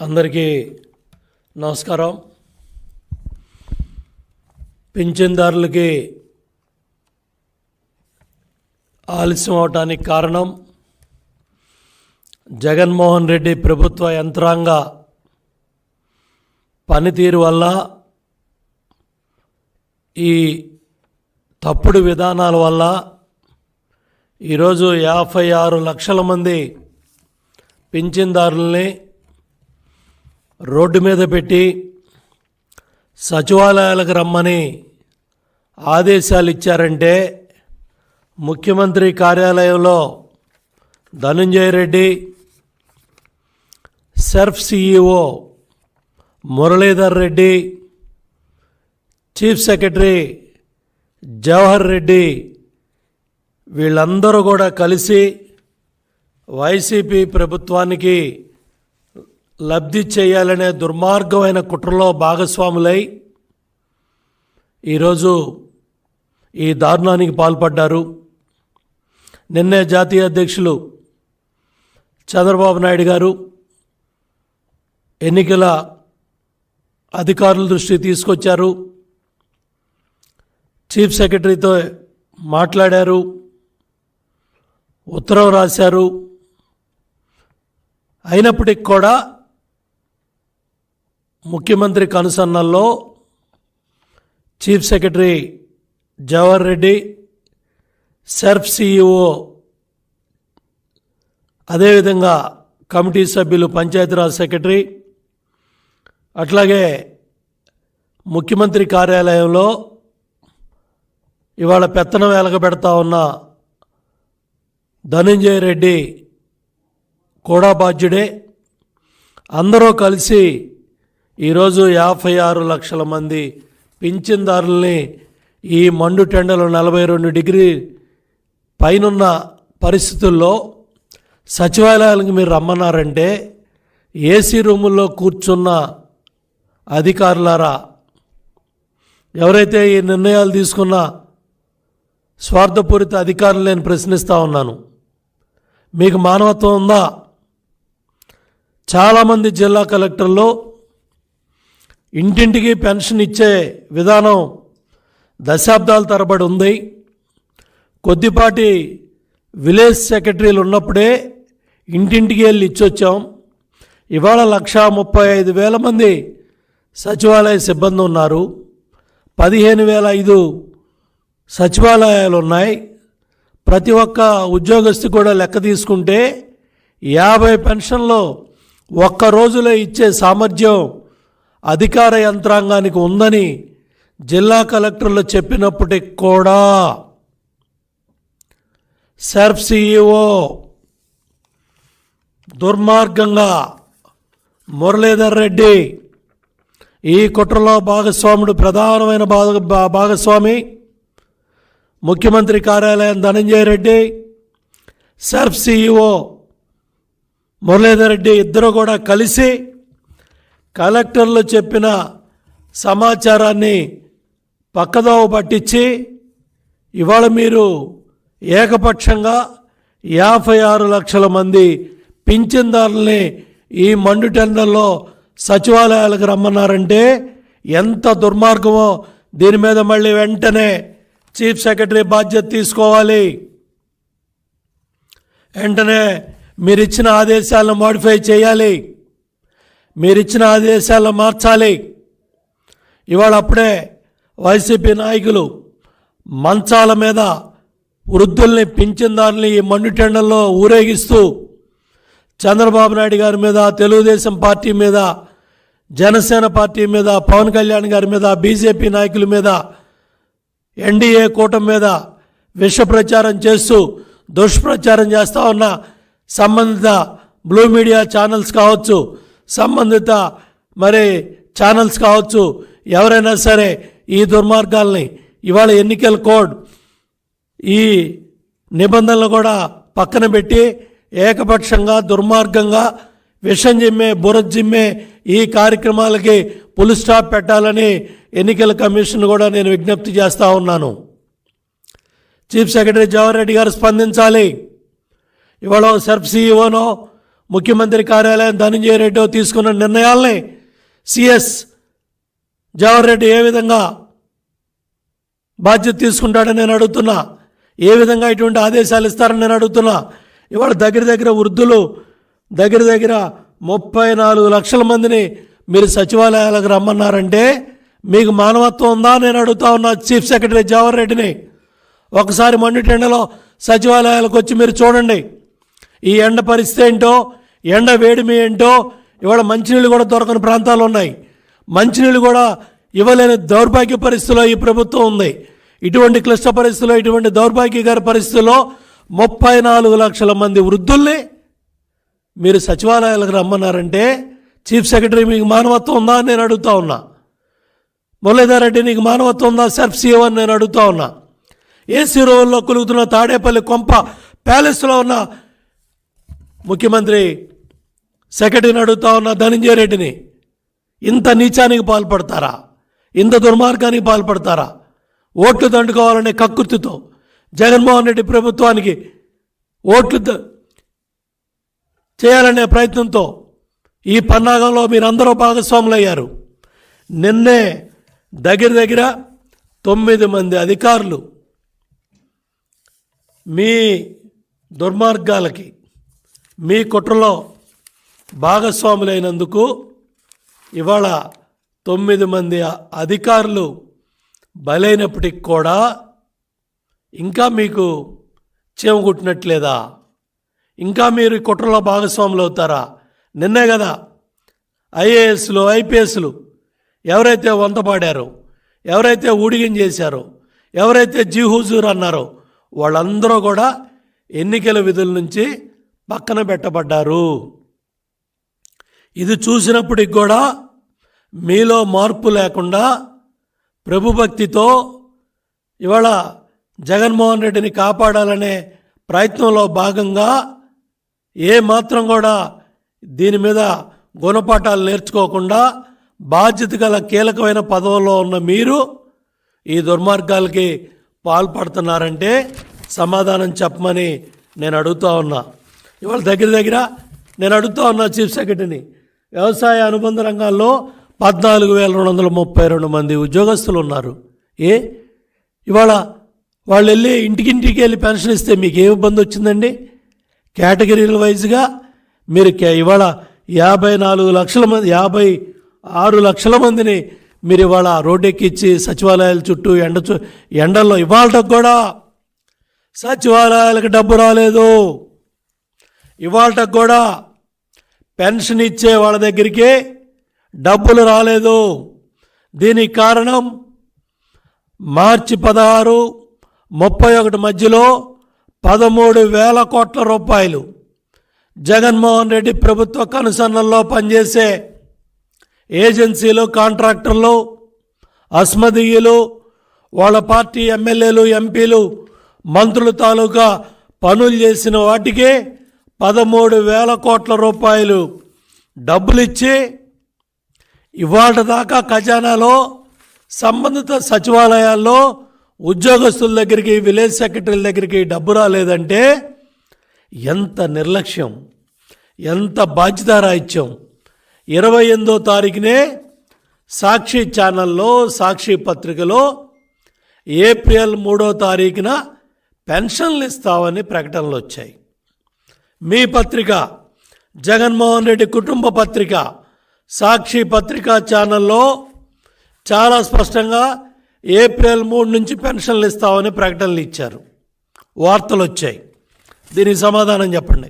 అందరికీ నమస్కారం. పింఛన్దారులకి ఆలస్యం అవటానికి కారణం జగన్మోహన్ రెడ్డి ప్రభుత్వ యంత్రాంగ పనితీరు వల్ల, ఈ తప్పుడు విధానాల వల్ల ఈరోజు 56 లక్షల మంది పింఛన్దారుల్ని రోడ్డు మీద పెట్టి సచివాలయాలకు రమ్మని ఆదేశాలు ఇచ్చారంటే, ముఖ్యమంత్రి కార్యాలయంలో Dhananjaya Reddy, SERP CEO Muralidhar Reddy, chief secretary Jawahar Reddy వీళ్ళందరూ కూడా కలిసి వైసీపీ ప్రభుత్వానికి లబ్ధి చేయాలనే దుర్మార్గమైన కుట్రలో భాగస్వాములై ఈరోజు ఈ దారుణానికి పాల్పడ్డారు. నిన్నే జాతీయ అధ్యక్షులు చంద్రబాబు నాయుడు గారు ఎన్నికల అధికారుల దృష్టికి తీసుకొచ్చారు, చీఫ్ సెక్రటరీతో మాట్లాడారు, ఉత్తరం రాశారు. అయినప్పటికీ కూడా ముఖ్యమంత్రి కనుసన్నల్లో chief secretary Jawahar Reddy, SERP CEO, అదేవిధంగా కమిటీ సభ్యులు, పంచాయతీరాజ్ సెక్రటరీ, అట్లాగే ముఖ్యమంత్రి కార్యాలయంలో ఇవాళ పెత్తనం వెలగబెడతా ఉన్న ధనంజయ రెడ్డి కూడా బాధ్యుడే. అందరూ కలిసి ఈరోజు 56 లక్షల మంది పింఛన్దారుల్ని ఈ మండు టెండలు 42 డిగ్రీ పైనున్న పరిస్థితుల్లో సచివాలయాలకు మీరు రమ్మన్నారంటే, ఏసీ రూముల్లో కూర్చున్న అధికారులారా, ఎవరైతే ఈ నిర్ణయాలు తీసుకున్న స్వార్థపూరిత అధికారులు నేను ప్రశ్నిస్తూ ఉన్నాను, మీకు మానవత్వం ఉందా? చాలామంది జిల్లా కలెక్టర్లు ఇంటింటికి పెన్షన్ ఇచ్చే విధానం దశాబ్దాల తరబడి ఉంది. కొద్దిపాటి విలేజ్ సెక్రటరీలు ఉన్నప్పుడే ఇంటింటికి వెళ్ళి ఇచ్చొచ్చాం. ఇవాళ 1,35,000 మంది సచివాలయ సిబ్బంది ఉన్నారు, 15,005 సచివాలయాలు ఉన్నాయి. ప్రతి ఒక్క ఉద్యోగస్తు కూడా లెక్క తీసుకుంటే 50 పెన్షన్లు ఒక్క రోజులో ఇచ్చే సామర్థ్యం అధికార యంత్రాంగానికి ఉందని జిల్లా కలెక్టర్లు చెప్పినప్పటికి కూడా సెర్ఫ్ సిఇఓ దుర్మార్గంగా మురళీధర్ రెడ్డి ఈ కుట్రలో భాగస్వాముడు, ప్రధానమైన భాగస్వామి. ముఖ్యమంత్రి కార్యాలయం ధనంజయ రెడ్డి, సెర్ఫ్ సిఇఓ మురళీధర్ రెడ్డి ఇద్దరు కూడా కలిసి కలెక్టర్లు చెప్పిన సమాచారాన్ని పక్కదోవ పట్టించి ఇవాళ మీరు ఏకపక్షంగా 56 లక్షల మంది పింఛన్దారుల్ని ఈ మండు టెండర్లో సచివాలయాలకు రమ్మన్నారంటే ఎంత దుర్మార్గమో. దీని మీద మళ్ళీ వెంటనే చీఫ్ సెక్రటరీ బాధ్యత తీసుకోవాలి. వెంటనే మీరిచ్చిన ఆదేశాలను మోడిఫై చేయాలి, మీరిచ్చిన ఆదేశాలను మార్చాలి. ఇవాళ అప్పుడే వైసీపీ నాయకులు మంచాల మీద వృద్ధుల్ని, పింఛన్దారుల్ని ఈ మండు టెండర్లో ఊరేగిస్తూ చంద్రబాబు నాయుడు గారి మీద, తెలుగుదేశం పార్టీ మీద, జనసేన పార్టీ మీద, పవన్ కళ్యాణ్ గారి మీద, బీజేపీ నాయకుల మీద, ఎన్డీఏ కూటమి మీద విష ప్రచారం చేస్తూ దుష్ప్రచారం చేస్తూ ఉన్న సంబంధిత బ్లూ మీడియా ఛానల్స్ కావచ్చు, సంబంధిత ఛానల్స్ కావచ్చు, ఎవరైనా సరే ఈ దుర్మార్గాల్ని ఇవాళ ఎన్నికల కోడ్ ఈ నిబంధనలు కూడా పక్కన పెట్టి ఏకపక్షంగా దుర్మార్గంగా విషం జిమ్మే, బురద జిమ్మే ఈ కార్యక్రమాలకి ఫుల్ స్టాప్ పెట్టాలని ఎన్నికల కమిషన్ కూడా నేను విజ్ఞప్తి చేస్తూ ఉన్నాను. చీఫ్ సెక్రటరీ జవహర్ రెడ్డి గారు స్పందించాలి. ఇవాళ సెర్ఫ్ సిఇఓనో ముఖ్యమంత్రి కార్యాలయం ధనంజయ రెడ్డి తీసుకున్న నిర్ణయాల్ని సిఎస్ జవహర్ రెడ్డి ఏ విధంగా బాధ్యత తీసుకుంటాడని నేను అడుగుతున్నా. ఏ విధంగా ఇటువంటి ఆదేశాలు ఇస్తారని నేను అడుగుతున్నా. ఇవాళ దగ్గర వృద్ధులు దగ్గర 34 లక్షల మందిని మీరు సచివాలయాలకు రమ్మన్నారంటే మీకు మానవత్వం ఉందా నేను అడుగుతా ఉన్నా చీఫ్ సెక్రటరీ జవహర్ రెడ్డిని. ఒకసారి మండుటెండలో సచివాలయాలకు వచ్చి మీరు చూడండి. ఈ ఎండ పరిస్థితి ఏంటో, ఎండ వేడిమి ఏంటో. ఇవాళ మంచినీళ్ళు కూడా దొరకని ప్రాంతాలు ఉన్నాయి. మంచినీళ్ళు కూడా ఇవ్వలేని దౌర్భాగ్య పరిస్థితిలో ఈ ప్రభుత్వం ఉంది. ఇటువంటి క్లిష్ట పరిస్థితుల్లో, ఇటువంటి దౌర్భాగ్యకర పరిస్థితుల్లో 34 లక్షల మంది వృద్ధుల్ని మీరు సచివాలయాలకు రమ్మన్నారంటే చీఫ్ సెక్రటరీ మీకు మానవత్వం ఉందా అని నేను అడుగుతా ఉన్నా. మురళీధర్ రెడ్డి నీకు మానవత్వం ఉందా సెర్ఫ్ సీఓ అని నేను అడుగుతా ఉన్నా. ఏసీ రోడ్లో కొలుగుతున్న తాడేపల్లి కొంప ప్యాలెస్లో ఉన్న ముఖ్యమంత్రి సెక్రటరీని అడుగుతా ఉన్న ధనంజయ రెడ్డిని, ఇంత నీచానికి పాల్పడతారా? ఇంత దుర్మార్గానికి పాల్పడతారా? ఓట్లు దండుకోవాలనే కక్కుర్తితో జగన్మోహన్ రెడ్డి ప్రభుత్వానికి ఓట్లు చేయాలనే ప్రయత్నంతో ఈ పన్నాగంలో మీరందరూ భాగస్వాములు అయ్యారు. నిన్నే దగ్గర 9 మంది అధికారులు మీ దుర్మార్గాలకి, మీ కుట్రలో భాగస్వాములైనందుకు ఇవాళ 9 మంది అధికారులు బలైనప్పటికి కూడా ఇంకా మీకు చీమ కుట్టినట్లేదా? ఇంకా మీరు కుట్రలో భాగస్వాములు అవుతారా? నిన్నే కదా ఐఏఎస్లు, ఐపీఎస్లు ఎవరైతే వంతపాడారో, ఎవరైతే ఊడిగం చేశారో, ఎవరైతే జీహుజూర్ అన్నారో వాళ్ళందరూ కూడా ఎన్నికల విధుల నుంచి పక్కన పెట్టబడ్డారు. ఇది చూసినప్పటికి కూడా మీలో మార్పు లేకుండా ప్రభుభక్తితో ఇవాళ జగన్మోహన్ రెడ్డిని కాపాడాలనే ప్రయత్నంలో భాగంగా ఏ మాత్రం కూడా దీని మీద గుణపాఠాలు నేర్చుకోకుండా బాధ్యత గల కీలకమైన పదవుల్లో ఉన్న మీరు ఈ దుర్మార్గాలకి పాల్పడుతున్నారంటే సమాధానం చెప్పమని నేను అడుగుతూ ఉన్నా. ఇవాళ దగ్గర నేను అడుగుతూ ఉన్నా చీఫ్ సెక్రటరీని, వ్యవసాయ అనుబంధ రంగాల్లో 14,232 మంది ఉద్యోగస్తులు ఉన్నారు. ఇవాళ వాళ్ళు వెళ్ళి ఇంటికి వెళ్ళి పెన్షన్ ఇస్తే మీకు ఏ ఇబ్బంది వచ్చిందండి? కేటగిరీల వైజ్గా మీరు ఇవాళ 54 లక్షల మంది, 56 లక్షల మందిని మీరు ఇవాళ రోడ్డెక్కిచ్చి సచివాలయాల చుట్టూ ఎండల్లో ఇవాళకు కూడా సచివాలయాలకు డబ్బు రాలేదు. ఇవాళకు కూడా పెన్షన్ ఇచ్చే వాళ్ళ దగ్గరికి డబ్బులు రాలేదు. దీనికి కారణం మార్చి 16, 31 మధ్యలో 13,000 కోట్ల రూపాయలు జగన్మోహన్ రెడ్డి ప్రభుత్వ కనుసన్నల్లో పనిచేసే ఏజెన్సీలు, కాంట్రాక్టర్లు, అస్మదీయులు, వాళ్ళ పార్టీ ఎమ్మెల్యేలు, ఎంపీలు, మంత్రులు తాలూకా పనులు చేసిన వాటికి 13,000 కోట్ల రూపాయలు డబ్బులిచ్చి ఇవాళ దాకా ఖజానాలో సంబంధిత సచివాలయాల్లో ఉద్యోగస్తుల దగ్గరికి, విలేజ్ సెక్రటరీల దగ్గరికి డబ్బు రాలేదంటే ఎంత నిర్లక్ష్యం, ఎంత బాధ్యతారాహిత్యం. 28వ తారీఖునే సాక్షి ఛానల్లో, సాక్షి పత్రికలో ఏప్రిల్ 3వ తారీఖున పెన్షన్లు ఇస్తామని ప్రకటనలు వచ్చాయి. మీ పత్రిక, జగన్మోహన్ రెడ్డి కుటుంబ పత్రిక సాక్షి పత్రికా ఛానల్లో చాలా స్పష్టంగా ఏప్రిల్ 3 నుంచి పెన్షన్లు ఇస్తామని ప్రకటనలు ఇచ్చారు, వార్తలు వచ్చాయి. దీనికి సమాధానం చెప్పండి.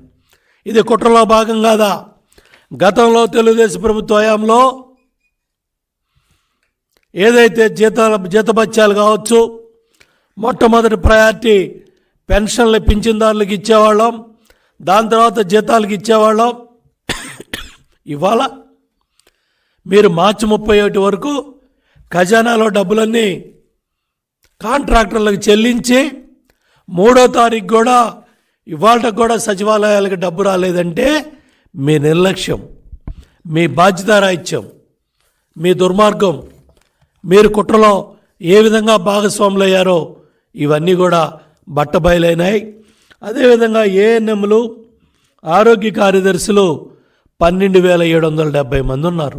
ఇది కుట్రలో భాగం కాదా? గతంలో తెలుగుదేశం ప్రభుత్వ హయాంలో ఏదైతే జీతభత్యాలు కావచ్చు, మొట్టమొదటి ప్రయారిటీ పెన్షన్లు పింఛన్దారులకు ఇచ్చేవాళ్ళం, దాని తర్వాత జీతాలకు ఇచ్చేవాళ్ళం. ఇవాళ మీరు మార్చి 31 వరకు ఖజానాలో డబ్బులన్నీ కాంట్రాక్టర్లకు చెల్లించి 3వ తారీఖు కూడా ఇవాళకు కూడా సచివాలయాలకు డబ్బు రాలేదంటే మీ నిర్లక్ష్యం, మీ బాధ్యతారాహిత్యం, మీ దుర్మార్గం, మీరు కుట్రలో ఏ విధంగా భాగస్వాములు అయ్యారో ఇవన్నీ కూడా బట్టబయలైనాయి. అదేవిధంగా ఏఎన్ఎంలు, ఆరోగ్య కార్యదర్శులు 12,770 మంది ఉన్నారు.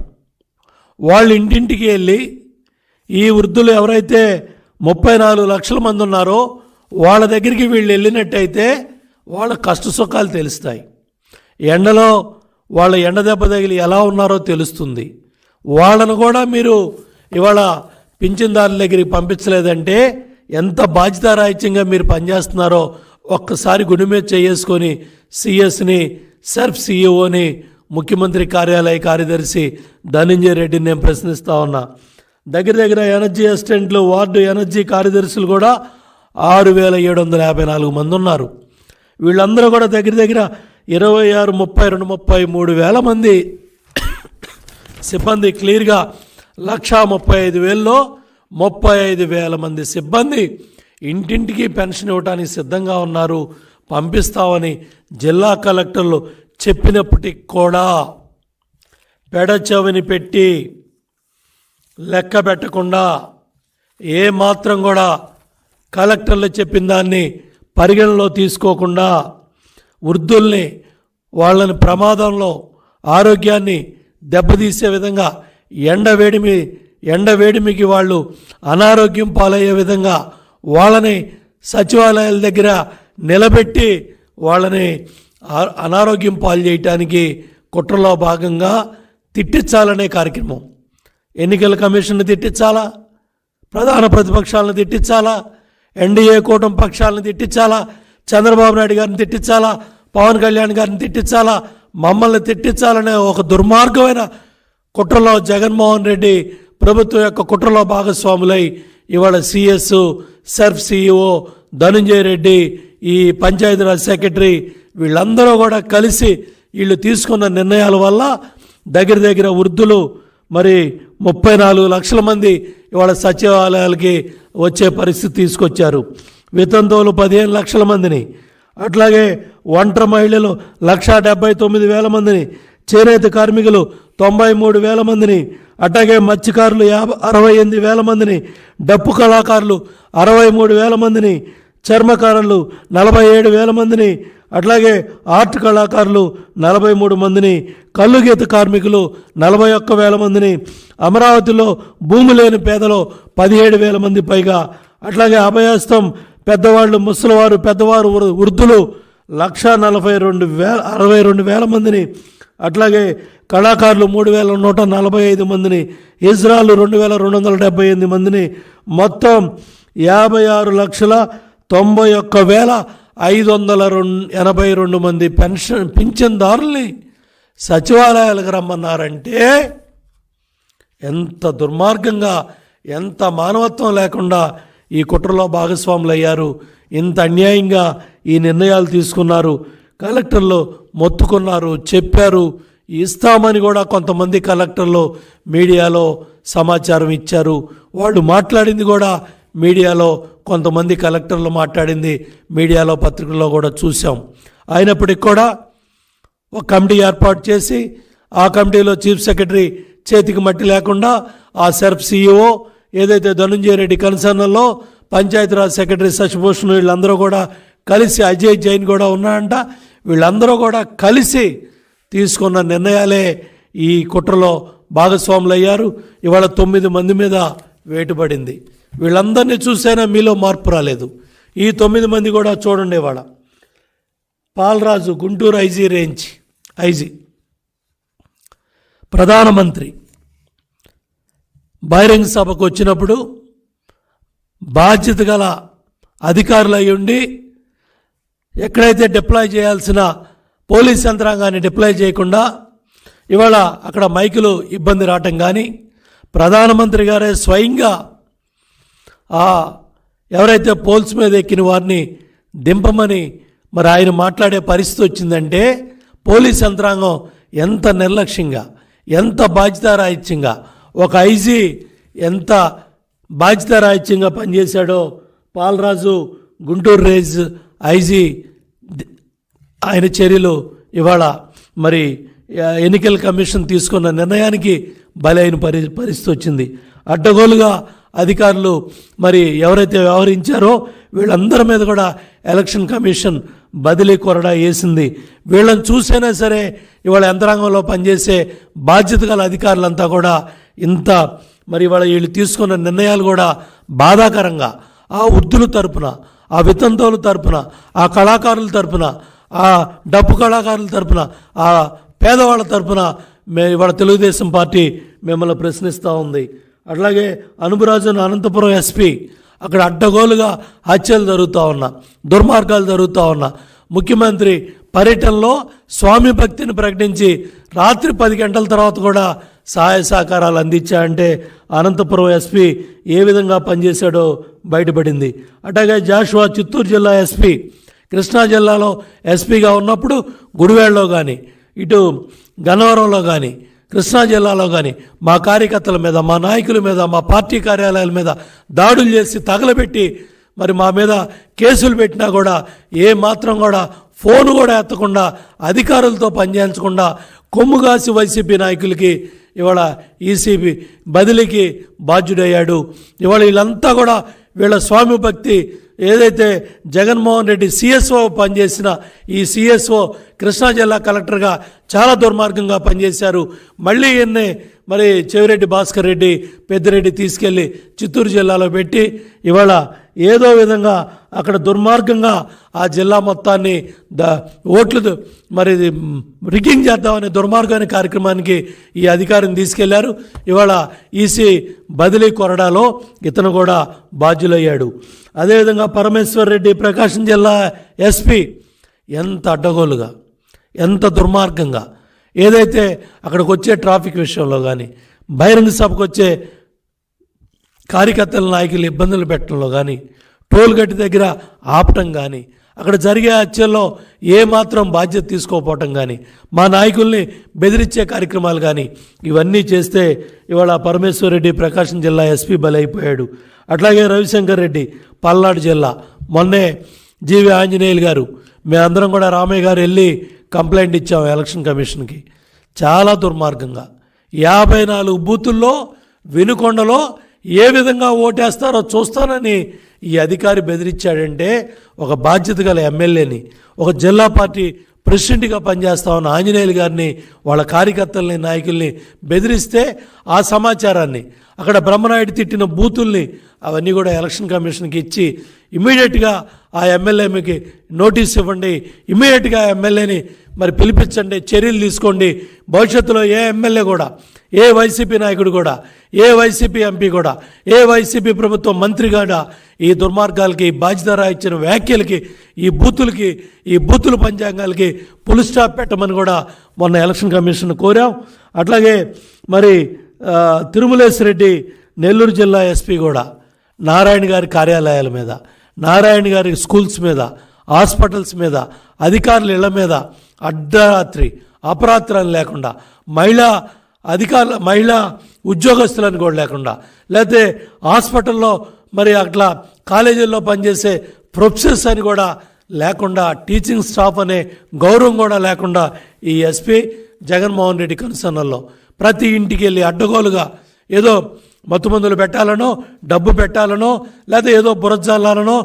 వాళ్ళు ఇంటింటికి వెళ్ళి ఈ వృద్ధులు ఎవరైతే 34 లక్షల మంది ఉన్నారో వాళ్ళ దగ్గరికి వీళ్ళు వెళ్ళినట్టయితే వాళ్ళ కష్ట సుఖాలు తెలుస్తాయి. ఎండలో వాళ్ళ ఎండ దెబ్బ తగిలి ఎలా ఉన్నారో తెలుస్తుంది. వాళ్ళను కూడా మీరు ఇవాళ పింఛన్దారుల దగ్గరికి పంపించలేదంటే ఎంత బాధ్యతారాహిత్యంగా మీరు పనిచేస్తున్నారో ఒక్కసారి గుడి మీద చేసుకొని సిఎస్ని సర్ఫ్ సిఇఓని ముఖ్యమంత్రి కార్యాలయ కార్యదర్శి ధనంజయ రెడ్డిని నేను ప్రశ్నిస్తూ ఉన్నా. దగ్గర ఎనర్జీ అసిస్టెంట్లు, వార్డు ఎనర్జీ కార్యదర్శులు కూడా 6,754 మంది ఉన్నారు. వీళ్ళందరూ కూడా దగ్గర 26, 32, 33 వేల మంది సిబ్బంది క్లియర్గా 1,35,000లో 35,000 మంది సిబ్బంది ఇంటింటికి పెన్షన్ ఇవ్వడానికి సిద్ధంగా ఉన్నారు. పంపిస్తామని జిల్లా కలెక్టర్లు చెప్పినప్పటికి కూడా పెడచెవిని పెట్టి లెక్క పెట్టకుండా ఏమాత్రం కూడా కలెక్టర్లు చెప్పిన దాన్ని పరిగణలో తీసుకోకుండా వృద్ధుల్ని వాళ్ళని ప్రమాదంలో ఆరోగ్యాన్ని దెబ్బతీసే విధంగా ఎండవేడిమికి వాళ్ళు అనారోగ్యం పాలయ్యే విధంగా వాళ్ళని సచివాలయాల దగ్గర నిలబెట్టి వాళ్ళని అనారోగ్యం పాలు చేయటానికి కుట్రలో భాగంగా తిట్టించాలనే కార్యక్రమం. ఎన్నికల కమిషన్ను తిట్టించాలా, ప్రధాన ప్రతిపక్షాలను తిట్టించాలా, ఎన్డీఏ కూటమి పక్షాలను తిట్టించాలా, చంద్రబాబు నాయుడు గారిని తిట్టించాలా, పవన్ కళ్యాణ్ గారిని తిట్టించాలా, మమ్మల్ని తిట్టించాలనే ఒక దుర్మార్గమైన కుట్రలో జగన్మోహన్ రెడ్డి ప్రభుత్వం యొక్క కుట్రలో భాగస్వాములై ఇవాళ CS, Surf CEO Dhananjaya Reddy, ఈ పంచాయతీరాజ్ సెక్రటరీ వీళ్ళందరూ కూడా కలిసి వీళ్ళు తీసుకున్న నిర్ణయాల వల్ల దగ్గర వృద్ధులు మరి 34 లక్షల మంది ఇవాళ సచివాలయాలకి వచ్చే పరిస్థితి తీసుకొచ్చారు. వితంతువులు 15 లక్షల మందిని, అట్లాగే ఒంటరి మహిళలు 1,79,000 మందిని, చేనేత కార్మికులు 93,000 మందిని, అట్లాగే మత్స్యకారులు 68,000 మందిని, డప్పు కళాకారులు 63,000 మందిని, చర్మకారులు 47,000 మందిని, అట్లాగే ఆర్ట్ కళాకారులు 43 మందిని, కల్లుగీత కార్మికులు 41,000 మందిని, అమరావతిలో భూమి లేని పేదలు 17,000 మంది పైగా, అట్లాగే అభయస్థం పెద్దవాళ్ళు, ముసలివారు, పెద్దవారు, వృద్ధులు 1,62,000 మందిని, అట్లాగే కళాకారులు 3,145 మందిని, ఇజ్రాయల్ 2,278 మందిని, మొత్తం 56,91,582 మంది పింఛన్దారుల్ని సచివాలయాలకు రమ్మన్నారంటే ఎంత దుర్మార్గంగా, ఎంత మానవత్వం లేకుండా ఈ కుట్రలో భాగస్వాములు అయ్యారు. ఇంత అన్యాయంగా ఈ నిర్ణయాలు తీసుకున్నారు. కలెక్టర్లు మొత్తుకున్నారు, చెప్పారు, ఇస్తామని కూడా కొంతమంది కలెక్టర్లు మీడియాలో సమాచారం ఇచ్చారు. వాళ్ళు మాట్లాడింది కూడా మీడియాలో, కొంతమంది కలెక్టర్లు మాట్లాడింది మీడియాలో, పత్రికల్లో కూడా చూసాం. అయినప్పటికీ కూడా ఒక కమిటీ ఏర్పాటు చేసి ఆ కమిటీలో చీఫ్ సెక్రటరీ చేతికి మట్టి లేకుండా ఆ సర్ఫ్ సిఇఓ ఏదైతే ధనంజయ రెడ్డి కన్సర్న్లో పంచాయతీరాజ్ సెక్రటరీ శశిభూషణ్ వీళ్ళందరూ కూడా కలిసి, అజయ్ జైన్ కూడా ఉన్నాడంట, వీళ్ళందరూ కూడా కలిసి తీసుకున్న నిర్ణయాలే ఈ కుట్రలో భాగస్వాములు అయ్యారు. ఇవాళ 9 మంది మీద వేటు పడింది. వీళ్ళందరినీ చూసైనా మీలో మార్పు రాలేదు. ఈ 9 మంది కూడా చూడండి. ఇవాళ Palaraju Guntur IG range IG, ప్రధానమంత్రి బహిరంగ సభకు వచ్చినప్పుడు బాధ్యత గల అధికారులు అయి ఉండి ఎక్కడైతే డిప్లాయ్ చేయాల్సిన పోలీస్ యంత్రాంగాన్ని డిప్లాయ్ చేయకుండా ఇవాళ అక్కడ మైకులు ఇబ్బంది రావటం కానీ, ప్రధానమంత్రి గారే స్వయంగా ఎవరైతే పోల్స్ మీద ఎక్కిన వారిని దింపమని మరి ఆయన మాట్లాడే పరిస్థితి వచ్చిందంటే పోలీస్ యంత్రాంగం ఎంత నిర్లక్ష్యంగా, ఎంత బాధ్యతారాహిత్యంగా, ఒక ఐజీ ఎంత బాధ్యతారాహిత్యంగా పనిచేశాడో పాలరాజు గుంటూరు రేంజ్ ఐజీ ఆయన చర్యలు ఇవాళ మరి ఎన్నికల కమిషన్ తీసుకున్న నిర్ణయానికి బలైన పరిస్థితి వచ్చింది. అడ్డగోలుగా అధికారులు మరి ఎవరైతే వ్యవహరించారో వీళ్ళందరి మీద కూడా ఎలక్షన్ కమిషన్ బదిలీ కొరడా వేసింది. వీళ్ళని చూసైనా సరే ఇవాళ యంత్రాంగంలో పనిచేసే బాధ్యత గల అధికారులంతా కూడా ఇంత మరి ఇవాళ వీళ్ళు తీసుకున్న నిర్ణయాలు కూడా బాధాకరంగా ఆ వృద్ధుల తరపున, ఆ వితంతువుల తరపున, ఆ కళాకారుల తరపున, ఆ డప్పు కళాకారుల తరపున, ఆ పేదవాళ్ళ తరపున ఇవాళ తెలుగుదేశం పార్టీ మిమ్మల్ని ప్రశ్నిస్తూ ఉంది. అట్లాగే అనుబరాజన్ అనంతపురం ఎస్పీ అక్కడ అడ్డగోలుగా హత్యలు జరుగుతూ ఉన్నా, దుర్మార్గాలు జరుగుతూ ఉన్నా. ముఖ్యమంత్రి పర్యటనలో స్వామి భక్తిని ప్రకటించి రాత్రి 10 గంటల తర్వాత కూడా సహాయ సహకారాలు అందించాయంటే అనంతపురం ఎస్పీ ఏ విధంగా పనిచేశాడో బయటపడింది. అట్లాగే జాషువా చిత్తూరు జిల్లా ఎస్పీ కృష్ణా జిల్లాలో ఎస్పీగా ఉన్నప్పుడు గుడివాడలో కానీ, ఇటు గన్నవరంలో కానీ, కృష్ణా జిల్లాలో కానీ మా కార్యకర్తల మీద, మా నాయకుల మీద, మా పార్టీ కార్యాలయాల మీద దాడులు చేసి తగలబెట్టి మరి మా మీద కేసులు పెట్టినా కూడా ఏ మాత్రం కూడా ఫోన్ కూడా ఎత్తకుండా, అధికారులతో పనిచేయించకుండా కొమ్ముగాసి వైసీపీ నాయకులకి ఇవాళ ఈసీబీ బదిలీకి బాధ్యుడయ్యాడు. ఇవాళ వీళ్ళంతా కూడా వీళ్ళ స్వామి భక్తి ఏదైతే జగన్మోహన్ రెడ్డి సిఎస్ఓ పనిచేసిన ఈ సిఎస్ఓ కృష్ణా జిల్లా కలెక్టర్గా చాలా దుర్మార్గంగా పనిచేశారు. మళ్ళీ ఈయన్నే మరి చెవిరెడ్డి భాస్కర్ రెడ్డి, పెద్దిరెడ్డి తీసుకెళ్ళి చిత్తూరు జిల్లాలో పెట్టి ఇవాళ ఏదో విధంగా అక్కడ దుర్మార్గంగా ఆ జిల్లా మొత్తాన్ని ఓట్లు మరి రిగ్గింగ్ చేద్దామనే దుర్మార్గమైన కార్యక్రమానికి ఈ అధికారిని తీసుకెళ్లారు. ఇవాళ ఈసీ బదిలీ కొరడాలో ఇతను కూడా బాధ్యులయ్యాడు. అదేవిధంగా పరమేశ్వర్ రెడ్డి ప్రకాశం జిల్లా ఎస్పీ ఎంత అడ్డగోలుగా, ఎంత దుర్మార్గంగా ఏదైతే అక్కడికి వచ్చే ట్రాఫిక్ విషయంలో కానీ, బహిరంగ సభకు వచ్చే కార్యకర్తల నాయకులు ఇబ్బందులు పెట్టడంలో కానీ, టోల్ గేట్ దగ్గర ఆపటం కానీ, అక్కడ జరిగే హత్యల్లో ఏమాత్రం బాధ్యత తీసుకోకపోవటం కానీ, మా నాయకుల్ని బెదిరించే కార్యక్రమాలు కానీ ఇవన్నీ చేస్తే ఇవాళ పరమేశ్వర్ రెడ్డి ప్రకాశం జిల్లా ఎస్పీ బలైపోయాడు. అట్లాగే రవిశంకర్ రెడ్డి పల్నాడు జిల్లా, మొన్నే జీవి ఆంజనేయులు గారు, మేమందరం కూడా రామయ్య గారు వెళ్ళి కంప్లైంట్ ఇచ్చాము ఎలక్షన్ కమిషన్కి. చాలా దుర్మార్గంగా 54 బూతుల్లో వినుకొండలో ఏ విధంగా ఓటేస్తారో చూస్తానని ఈ అధికారి బెదిరించాడంటే ఒక బాధ్యత గల ఎమ్మెల్యేని, ఒక జిల్లా పార్టీ ప్రెసిడెంట్గా పనిచేస్తా ఉన్న ఆంజనేయులు గారిని, వాళ్ళ కార్యకర్తల్ని, నాయకుల్ని బెదిరిస్తే ఆ సమాచారాన్ని, అక్కడ బ్రహ్మనాయుడు తిట్టిన బూతుల్ని అవన్నీ కూడా ఎలక్షన్ కమిషన్కి ఇచ్చి ఇమ్మీడియట్గా ఆ ఎమ్మెల్యేకి నోటీస్ ఇవ్వండి, ఇమ్మీడియట్గా ఆ ఎమ్మెల్యేని మరి పిలిపించండి, చర్యలు తీసుకోండి. భవిష్యత్తులో ఏ ఎమ్మెల్యే కూడా, ఏ వైసీపీ నాయకుడు కూడా, ఏ వైసీపీ ఎంపీ కూడా, ఏ వైసీపీ ప్రభుత్వం మంత్రి కూడా ఈ దుర్మార్గాలకి, బాధ్యత ఇచ్చిన వ్యాఖ్యలకి, ఈ బూతుల పంచాంగాలకి ఫుల్ స్టాప్ పెట్టమని కూడా మొన్న ఎలక్షన్ కమిషన్ కోరాం. అట్లాగే మరి తిరుమలేశ్వరెడ్డి నెల్లూరు జిల్లా ఎస్పీ కూడా నారాయణ గారి కార్యాలయాల మీద, నారాయణ గారి స్కూల్స్ మీద, హాస్పిటల్స్ మీద, అధికారుల ఇళ్ల మీద అర్ధరాత్రి అపరాత్రాలు లేకుండా, మహిళా ఉద్యోగస్తులను కూడా లేకుండా, లేకపోతే హాస్పిటల్లో మరి అట్లా కాలేజీల్లో పనిచేసే ప్రొఫెసర్స్ అని కూడా లేకుండా, టీచింగ్ స్టాఫ్ అనే గౌరవం కూడా లేకుండా ఈ ఎస్పీ జగన్మోహన్ రెడ్డి కన్సర్నల్లో ప్రతి ఇంటికి వెళ్ళి అడ్డగోలుగా ఏదో మత్తుమందులు పెట్టాలనో, డబ్బు పెట్టాలనో, లేకపోతే ఏదో బురజాలాలనో,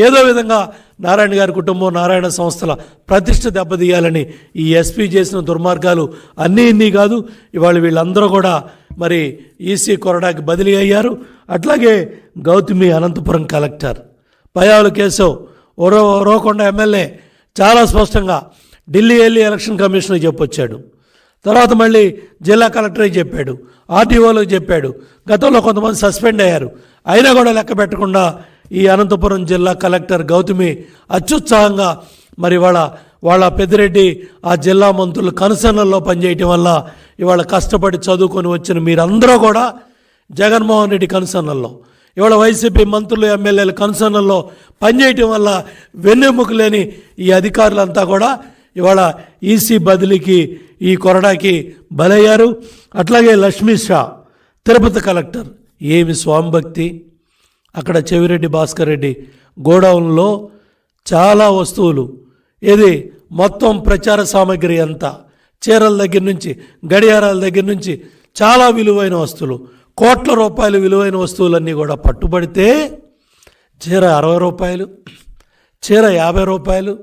ఏదో విధంగా నారాయణ గారి కుటుంబం, నారాయణ సంస్థల ప్రతిష్ట దెబ్బతీయాలని ఈ ఎస్పీ చేసిన దుర్మార్గాలు అన్నీ కాదు. ఇవాళ వీళ్ళందరూ కూడా మరి ఈసీ కొరడాకి బదిలీ అయ్యారు. అట్లాగే గౌతమి అనంతపురం కలెక్టర్ పయావుల కేశవ్ ఉరవకొండ ఎమ్మెల్యే చాలా స్పష్టంగా ఢిల్లీ వెళ్ళి ఎలక్షన్ కమిషనర్కి చెప్పొచ్చాడు. తర్వాత మళ్ళీ జిల్లా కలెక్టర్కి చెప్పాడు, ఆర్టీఓలకు చెప్పాడు. గతంలో కొంతమంది సస్పెండ్ అయ్యారు, అయినా కూడా లెక్క పెట్టకుండా ఈ అనంతపురం జిల్లా కలెక్టర్ గౌతమి అత్యుత్సాహంగా మరి వాళ్ళ పెద్దిరెడ్డి ఆ జిల్లా మంత్రులు కన్సర్న్లలో పనిచేయటం వల్ల ఇవాళ కష్టపడి చదువుకొని వచ్చిన మీరందరూ కూడా జగన్మోహన్ రెడ్డి కన్సర్న్లలో, ఇవాళ వైసీపీ మంత్రులు, ఎమ్మెల్యేల కన్సర్న్లలో పనిచేయటం వల్ల వెన్నెముక లేని ఈ అధికారులంతా కూడా ఇవాళ ఈసీ బదిలీకి, ఈ కొరడాకి బలయ్యారు. అట్లాగే లక్ష్మీ షా తిరుపతి కలెక్టర్, ఏమి స్వామిభక్తి. అక్కడ చెవిరెడ్డి భాస్కర్ రెడ్డి గోడౌన్లో చాలా వస్తువులు, ఏది మొత్తం ప్రచార సామాగ్రి అంతా, చీరల దగ్గర నుంచి, గడియారాల దగ్గర నుంచి చాలా విలువైన వస్తువులు, కోట్ల రూపాయలు విలువైన వస్తువులన్నీ కూడా పట్టుబడితే చీర 60 రూపాయలు, చీర 50 రూపాయలు,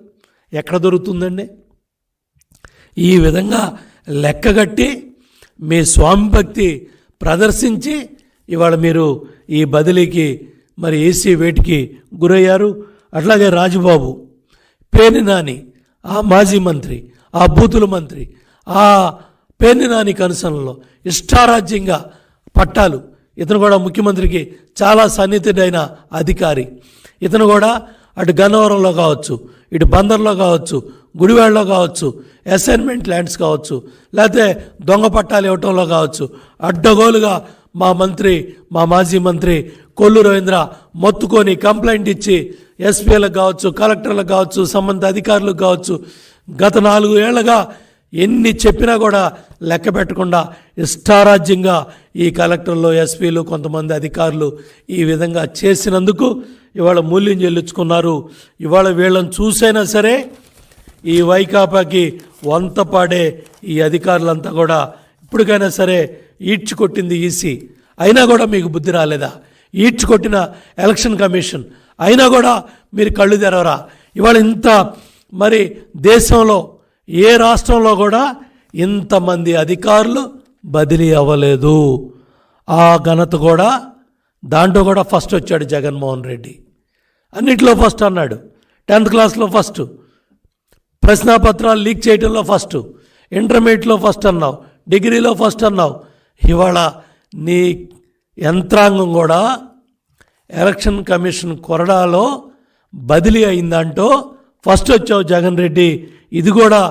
ఎక్కడ దొరుకుతుందండి? ఈ విధంగా లెక్కగట్టి మీ స్వామి భక్తి ప్రదర్శించి ఇవాళ మీరు ఈ బదిలీకి మరి ఏసీ వేటికి గురయ్యారు. అట్లాగే రాజుబాబు, పేర్ని నాని, ఆ మాజీ మంత్రి, ఆ బూతుల మంత్రి, ఆ పేర్ని నాని కనుసనలో ఇష్టారాజ్యంగా పట్టాలు. ఇతను కూడా ముఖ్యమంత్రికి చాలా సన్నిహితుడైన అధికారి. ఇతను కూడా అటు గన్నవరంలో కావచ్చు, ఇటు బందర్లో కావచ్చు, గుడివాడలో కావచ్చు, అసైన్మెంట్ ల్యాండ్స్ కావచ్చు, లేకపోతే దొంగ పట్టాలు ఇవ్వటంలో కావచ్చు, అడ్డగోలుగా మా మాజీ మంత్రి కొల్లు రవీంద్ర మొత్తుకొని కంప్లైంట్ ఇచ్చి ఎస్పీలకు కావచ్చు, కలెక్టర్లకు కావచ్చు, సంబంధిత అధికారులకు కావచ్చు, గత 4 ఏళ్లుగా ఎన్ని చెప్పినా కూడా లెక్క పెట్టకుండా ఇష్టారాజ్యంగా ఈ కలెక్టర్లు, ఎస్పీలు, కొంతమంది అధికారులు ఈ విధంగా చేసినందుకు ఇవాళ మూల్యం చెల్లించుకున్నారు. ఇవాళ వీళ్ళని చూసైనా సరే ఈ వైకాపాకి వంత పాడే ఈ అధికారులంతా కూడా ఇప్పటికైనా సరే ఈడ్చుకొట్టింది ఈసీ, అయినా కూడా మీకు బుద్ధి రాలేదా? ఈడ్చుకొట్టిన ఎలక్షన్ కమిషన్ అయినా కూడా మీరు కళ్ళు తెరవరా? ఇవాళ ఇంత మరి దేశంలో ఏ రాష్ట్రంలో కూడా ఇంతమంది అధికారులు బదిలీ అవ్వలేదు. ఆ ఘనత కూడా దాంట్లో కూడా ఫస్ట్ వచ్చాడు జగన్మోహన్ రెడ్డి. అన్నింటిలో ఫస్ట్ అన్నాడు. 10th క్లాస్లో ఫస్ట్, ప్రశ్నాపత్రాలు లీక్ చేయడంలో ఫస్ట్, ఇంటర్మీడియట్లో ఫస్ట్ అన్నావు, డిగ్రీలో ఫస్ట్ అన్నావు. ఇవాళ నీ యంత్రాంగం కూడా ఎలక్షన్ కమిషన్ కొరడాలో బదిలీ అయిందంటూ ఫస్ట్ వచ్చావు జగన్ రెడ్డి. ఇది కూడా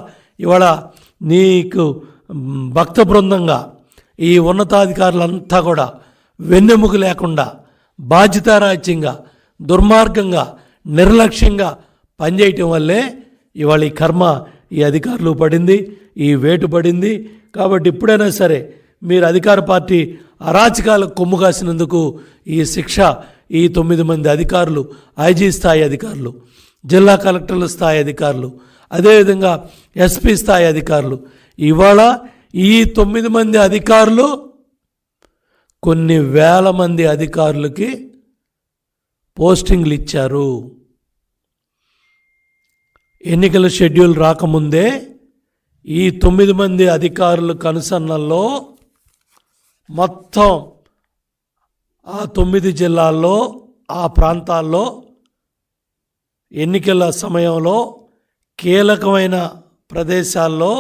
ఇవాళ నీకు భక్త బృందంగా ఈ ఉన్నతాధికారులంతా కూడా వెన్నెముక లేకుండా బాధ్యతారాహిత్యంగా దుర్మార్గంగా నిర్లక్ష్యంగా పనిచేయటం వల్లే ఇవాళ ఈ కర్మ ఈ అధికారులు పడింది, ఈ వేటు పడింది. కాబట్టి ఇప్పుడైనా సరే మీరు అధికార పార్టీ అరాచకాలకు కొమ్ము కాసినందుకు ఈ శిక్ష ఈ 9 మంది అధికారులు, ఐజీ స్థాయి అధికారులు, జిల్లా కలెక్టర్ల స్థాయి అధికారులు, అదేవిధంగా ఎస్పీ స్థాయి అధికారులు, ఇవాళ ఈ 9 మంది అధికారులు కొన్ని వేల మంది అధికారులకి పోస్టింగ్లు ఇచ్చారు. ఎన్నికల షెడ్యూల్ రాకముందే ఈ 9 మంది అధికారుల కనుసన్నల్లో మొత్తం ఆ 9 జిల్లాల్లో ఆ ప్రాంతాల్లో ఎన్నికల సమయంలో కీలకమైన ప్రదేశాల్లో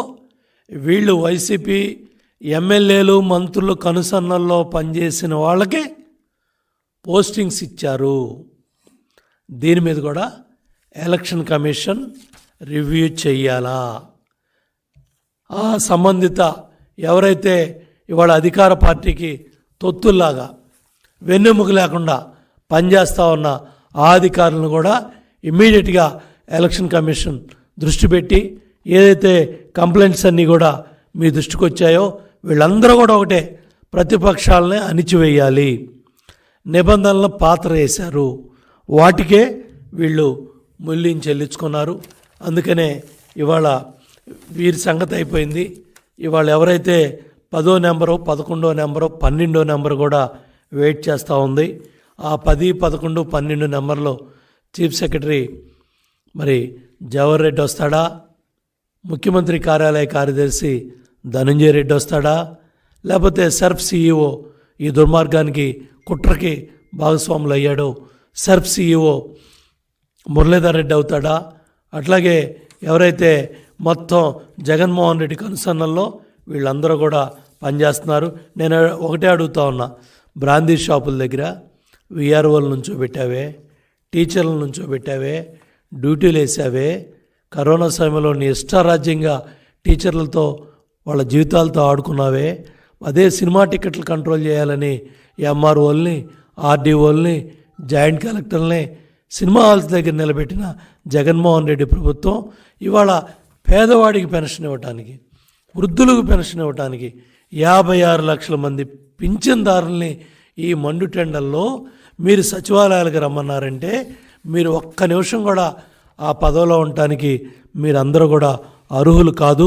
వీళ్ళు వైసీపీ ఎమ్మెల్యేలు, మంత్రులు కనుసన్నల్లో పనిచేసిన వాళ్ళకి పోస్టింగ్స్ ఇచ్చారు. దీని మీద కూడా ఎలక్షన్ కమిషన్ రివ్యూ చెయ్యాలా? ఆ సంబంధిత ఎవరైతే ఇవాళ అధికార పార్టీకి తొత్తుల్లాగా వెన్నెముక లేకుండా పనిచేస్తూ ఉన్న ఆ అధికారులను కూడా ఇమ్మీడియట్గా ఎలక్షన్ కమిషన్ దృష్టి పెట్టి ఏదైతే కంప్లైంట్స్ అన్నీ కూడా మీ దృష్టికి వచ్చాయో వీళ్ళందరూ కూడా ఒకటే, ప్రతిపక్షాలనే అణిచివేయాలి, నిబంధనలను పాత్ర వేశారు, వాటికే వీళ్ళు మూల్యం చెల్లించుకున్నారు. అందుకనే ఇవాళ వీరి సంగతి అయిపోయింది. ఇవాళ ఎవరైతే 10వ నెంబరు, 11వ నెంబరు, 12వ నెంబరు కూడా వెయిట్ చేస్తూ ఉంది. ఆ 10, 11, 12 నెంబర్లో చీఫ్ సెక్రటరీ మరి జవహర్ రెడ్డి వస్తాడా, ముఖ్యమంత్రి కార్యాలయ కార్యదర్శి ధనంజయ రెడ్డి వస్తాడా, లేకపోతే సర్ఫ్ సీఈఓ ఈ దుర్మార్గానికి కుట్రకి భాగస్వాములు అయ్యాడు సర్ఫ్ సీఈఓ మురళీధర్ రెడ్డి అవుతాడా? అట్లాగే ఎవరైతే మొత్తం జగన్మోహన్ రెడ్డి కనుసన్నల్లో వీళ్ళందరూ కూడా పనిచేస్తున్నారు. నేను ఒకటే అడుగుతా ఉన్నా, బ్రాందీ షాపుల దగ్గర విఆర్ఓల నుంచో పెట్టావే, టీచర్ల నుంచో పెట్టావే, డ్యూటీలు వేసావే, కరోనా సమయంలో నీ ఇష్టారాజ్యంగా టీచర్లతో వాళ్ళ జీవితాలతో ఆడుకున్నావే, అదే సినిమా టికెట్లు కంట్రోల్ చేయాలని ఎంఆర్ఓల్ని, ఆర్డీఓల్ని, జాయింట్ కలెక్టర్ని సినిమా హాల్స్ దగ్గర నిలబెట్టిన జగన్మోహన్ రెడ్డి ప్రభుత్వం ఇవాళ పేదవాడికి పెన్షన్ ఇవ్వటానికి, వృద్ధులకు పెన్షన్ ఇవ్వటానికి 56 లక్షల మంది పింఛన్దారుల్ని ఈ మండు టెండల్లో మీరు సచివాలయాలకు రమ్మన్నారంటే మీరు ఒక్క నిమిషం కూడా ఆ పదవిలో ఉండటానికి మీరందరూ కూడా అర్హులు కాదు.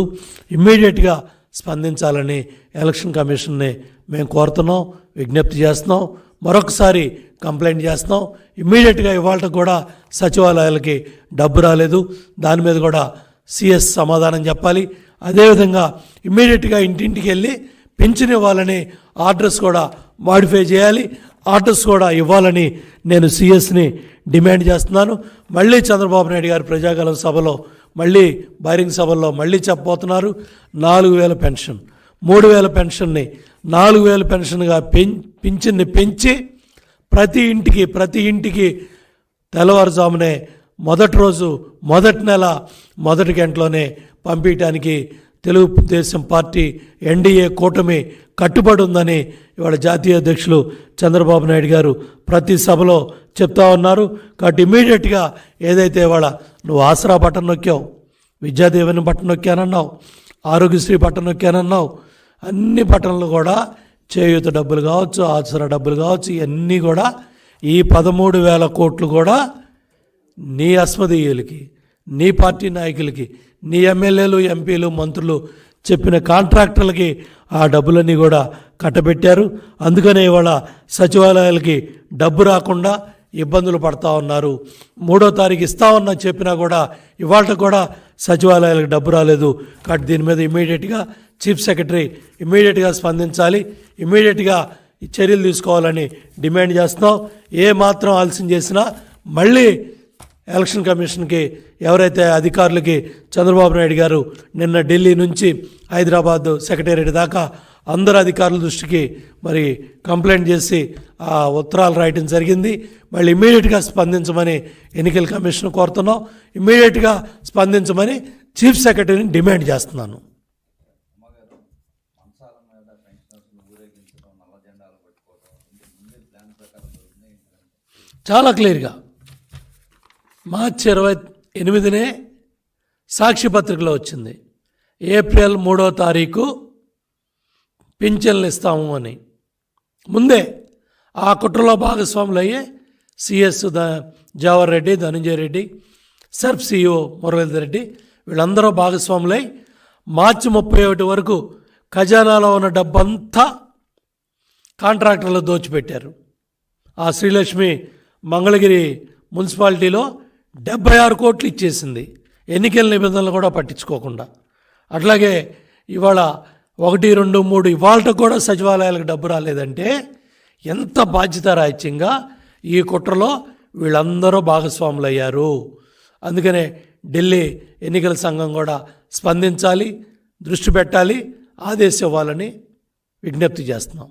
ఇమ్మీడియట్గా స్పందించాలని ఎలక్షన్ కమిషన్ని మేము కోరుతున్నాం, విజ్ఞప్తి చేస్తున్నాం. మరొకసారి కంప్లైంట్ చేస్తున్నాం. ఇమ్మీడియట్గా ఇవాళ కూడా సచివాలయాలకి డబ్బు రాలేదు, దాని మీద కూడా సిఎస్ సమాధానం చెప్పాలి. అదేవిధంగా ఇమ్మీడియట్గా ఇంటింటికి వెళ్ళి పింఛన్ ఇవ్వాలని ఆర్డర్స్ కూడా మాడిఫై చేయాలి, ఆర్డర్స్ కూడా ఇవ్వాలని నేను సిఎస్ని డిమాండ్ చేస్తున్నాను. మళ్ళీ చంద్రబాబు నాయుడు గారు ప్రజాగలం సభలో మళ్ళీ బహిరంగ సభల్లో మళ్ళీ చెప్పబోతున్నారు. 4,000 పెన్షన్ 3,000 పెన్షన్ని 4,000 పెన్షన్గా పింఛన్ని పెంచి ప్రతి ఇంటికి తెల్లవారుజామునే మొదటి రోజు మొదటి నెల మొదటి గంటలోనే పంపించడానికి తెలుగుదేశం పార్టీ ఎన్డీఏ కూటమి కట్టుబడి ఉందని ఇవాళ జాతీయ అధ్యక్షులు చంద్రబాబు నాయుడు గారు ప్రతి సభలో చెప్తా ఉన్నారు. కాబట్టి ఇమ్మీడియట్గా ఏదైతే ఇవాళ నువ్వు ఆసరా బటన్ నొక్కావు, విద్యాదీవెన బటన్ నొక్కానన్నావు, ఆరోగ్యశ్రీ బటన్ నొక్కానన్నావు, అన్ని బటన్లు కూడా చేయూత డబ్బులు కావచ్చు, ఆసరా డబ్బులు కావచ్చు, ఇవన్నీ కూడా ఈ 13,000 కోట్లు కూడా నీ అస్మదీయులకి, నీ పార్టీ నాయకులకి, నీ ఎమ్మెల్యేలు, ఎంపీలు, మంత్రులు చెప్పిన కాంట్రాక్టర్లకి ఆ డబ్బులన్నీ కూడా కట్టబెట్టారు. అందుకనే ఇవాళ సచివాలయాలకి డబ్బు రాకుండా ఇబ్బందులు పడతా ఉన్నారు. 3వ తారీఖు ఇస్తామన్నా చెప్పినా కూడా ఇవాళ కూడా సచివాలయాలకు డబ్బు రాలేదు. కాబట్టి దీని మీద ఇమ్మీడియట్గా చీఫ్ సెక్రటరీ ఇమ్మీడియట్గా స్పందించాలి, ఇమ్మీడియట్గా చర్యలు తీసుకోవాలని డిమాండ్ చేస్తున్నాం. ఏ మాత్రం ఆలస్యం చేసినా మళ్ళీ ఎలక్షన్ కమిషన్కి ఎవరైతే అధికారులకి చంద్రబాబు నాయుడు గారు నిన్న ఢిల్లీ నుంచి హైదరాబాద్ సెక్రటేరియట్ దాకా అందరు అధికారుల దృష్టికి మరి కంప్లైంట్ చేసి ఆ ఉత్తరాలు రాయటం జరిగింది. మళ్ళీ ఇమ్మీడియట్గా స్పందించమని ఎన్నికల కమిషన్ కోరుతున్నాం. ఇమ్మీడియట్గా స్పందించమని చీఫ్ సెక్రటరీని డిమాండ్ చేస్తున్నాను. చాలా క్లియర్గా మార్చి 28నే సాక్షి పత్రికలో వచ్చింది, ఏప్రిల్ 3వ తారీఖు పింఛన్లు ఇస్తాము అని. ముందే ఆ కుట్రలో భాగస్వాములు అయ్యే CS Jawahar Reddy, Dhananjaya Reddy, Surf CEO Muralidhar Reddy వీళ్ళందరూ భాగస్వాములై మార్చి 31 వరకు ఖజానాలో ఉన్న డబ్బంతా కాంట్రాక్టర్లు దోచిపెట్టారు. ఆ శ్రీలక్ష్మి మంగళగిరి మున్సిపాలిటీలో 76 కోట్లు ఇచ్చేసింది, ఎన్నికల నిబంధనలు కూడా పట్టించుకోకుండా. అట్లాగే ఇవాళ 1, 2, 3 ఇవాళ కూడా సచివాలయాలకు డబ్బు రాలేదంటే ఎంత బాధ్యతారాహిత్యంగా ఈ కుట్రలో వీళ్ళందరూ భాగస్వాములు అయ్యారు. అందుకనే ఢిల్లీ ఎన్నికల సంఘం కూడా స్పందించాలి, దృష్టి పెట్టాలి, ఆదేశం ఇవ్వాలని విజ్ఞప్తి చేస్తున్నాం.